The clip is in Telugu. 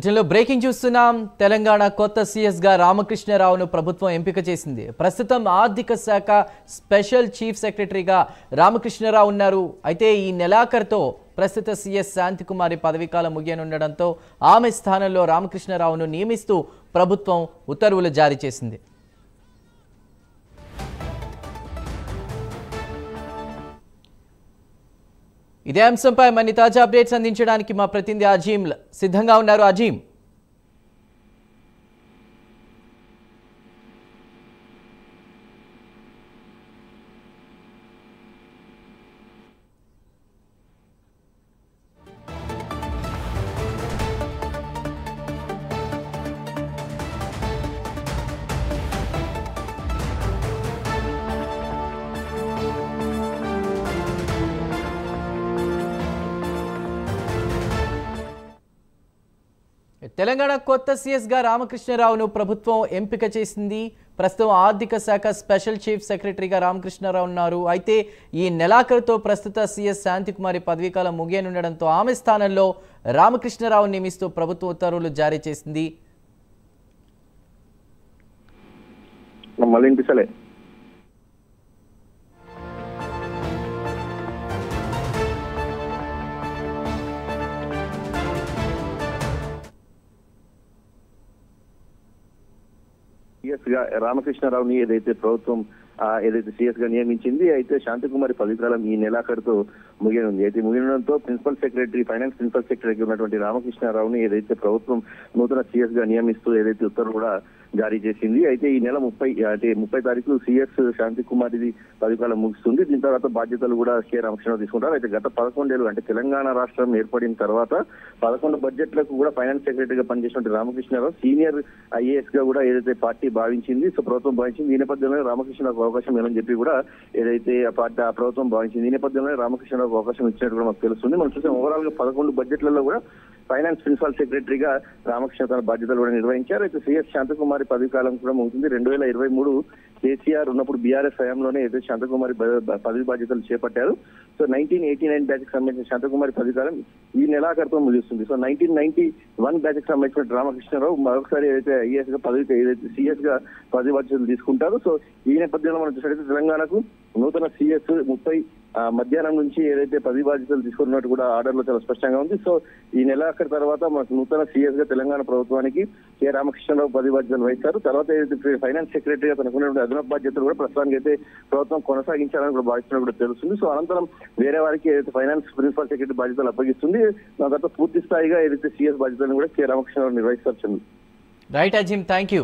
బులెటిన్లో బ్రేకింగ్ చూస్తున్నాం. తెలంగాణ కొత్త సీఎస్ గా రామకృష్ణరావును ప్రభుత్వం ఎంపిక చేసింది. ప్రస్తుతం ఆర్థిక శాఖ స్పెషల్ చీఫ్ సెక్రటరీగా రామకృష్ణరావు ఉన్నారు. అయితే ఈ నెలాఖరుతో ప్రస్తుత సీఎస్ శాంతికుమారి పదవీకాలం ముగియనుండడంతో ఆమె స్థానంలో రామకృష్ణరావును నియమిస్తూ ప్రభుత్వం ఉత్తర్వులు జారీ చేసింది. ఇదే అంశంపై మరిన్ని తాజా అప్డేట్స్ అందించడానికి మా ప్రతినిధి అజీం సిద్ధంగా ఉన్నారు. అజీం, తెలంగాణ కొత్త సీఎస్ గా రామకృష్ణరావును ప్రభుత్వం ఎంపిక చేసింది. ప్రస్తుతం ఆర్థిక శాఖ స్పెషల్ చీఫ్ సెక్రటరీగా రామకృష్ణరావు ఉన్నారు. అయితే ఈ నెలాఖరుతో ప్రస్తుత సీఎస్ శాంతికుమారి పదవీకాలం ముగియనుండడంతో ఆమె స్థానంలో రామకృష్ణరావు నియమిస్తూ ప్రభుత్వం ఉత్తర్వులు జారీ చేసింది. సీఎస్ గా రామకృష్ణరావుని ఏదైతే ప్రభుత్వం సీఎస్ గా నియమించింది, అయితే శాంతికుమారి పదవీకాలం ఈ నెలాఖరుతో ముగియనుంది. అయితే ముగియడంతో ప్రిన్సిపల్ సెక్రటరీ, ఫైనాన్స్ ప్రిన్సిపల్ సెక్రటరీగా ఉన్నటువంటి రామకృష్ణరావుని ఏదైతే ప్రభుత్వం నూతన సీఎస్ గా నియమిస్తూ ఏదైతే ఉత్తర్వులు కూడా జారీ చేసింది. అయితే ఈ నెల 30 తారీఖు సీఎస్ శాంతికుమారి పదవీకాలం ముగుస్తుంది. దీని తర్వాత బాధ్యతలు కూడా కె రామకృష్ణరావు తీసుకుంటారు. అయితే గత 11 ఏళ్ళు అంటే తెలంగాణ రాష్ట్రం ఏర్పడిన తర్వాత 11 బడ్జెట్లకు కూడా ఫైనాన్స్ సెక్రటరీగా పనిచేసినటువంటి రామకృష్ణరావు సీనియర్ ఐఏఎస్ గా కూడా ఏదైతే పార్టీ భావించింది, సో ప్రభుత్వం భావించింది. ఈ నేపథ్యంలో రామకృష్ణరావుకు అవకాశం ఇవ్వాలని చెప్పి కూడా ఏదైతే ఆ ప్రభుత్వం భావించింది. ఈ నేపథ్యంలో రామకృష్ణరావుకు అవకాశం ఇచ్చినట్టు కూడా మాకు తెలుస్తుంది. మనం చూసాం ఓవరాల్ గా 11 బడ్జెట్లలో కూడా ఫైనాన్స్ ప్రిన్సిపల్ సెక్రటరీగా రామకృష్ణ తన బాధ్యతలు కూడా నిర్వహించారు. అయితే సీఎస్ శాంతకుమారి పదవీకాలం కూడా ముగుతుంది. 2023 కేసీఆర్ ఉన్నప్పుడు బీఆర్ఎస్ హయాంలోనే అయితే శాంతకుమారి పదవి బాధ్యతలు చేపట్టారు. సో 1989 బ్యాచ్ కి సంబంధించిన శాంతకుమారి పదవీకాలం ఈ నెలాఖరుతో ముగుస్తుంది. సో 1991 బ్యాచ్ కి సంబంధించిన రామకృష్ణరావు మరొకసారి ఏదైతే ఐఏఎస్ గా ఏదైతే సీఎస్ గా పదవి బాధ్యతలు తీసుకుంటారు. సో ఈ నేపథ్యంలో మనం చూసినట్లయితే తెలంగాణకు నూతన సీఎస్ 30 మధ్యాహ్నం నుంచి ఏదైతే పదవి బాధ్యతలు తీసుకున్నట్టు కూడా ఆర్డర్ లో చాలా స్పష్టంగా ఉంది. సో ఈ నెలాఖరు తర్వాత మనకు నూతన సీఎస్ గా తెలంగాణ ప్రభుత్వానికి కె రామకృష్ణరావు పదవి బాధ్యతలు వహిస్తారు. తర్వాత ఏదైతే ఫైనాన్స్ సెక్రటరీగా తనకున్నటువంటి అదనపు బాధ్యతలు కూడా ప్రస్తుతానికి అయితే ప్రభుత్వం కొనసాగించాలని కూడా భావిస్తున్నట్టు కూడా తెలుస్తుంది. సో అనంతరం వేరే వారికి ఏదైతే ఫైనాన్స్ ప్రిన్సిపల్ సెక్రటరీ బాధ్యతలు అప్పగిస్తుంది. దాని తర్వాత పూర్తి స్థాయిగా ఏదైతే సీఎస్ బాధ్యతలను కూడా కె రామకృష్ణరావు నిర్వహిస్తారు. Right Azeem, thank you.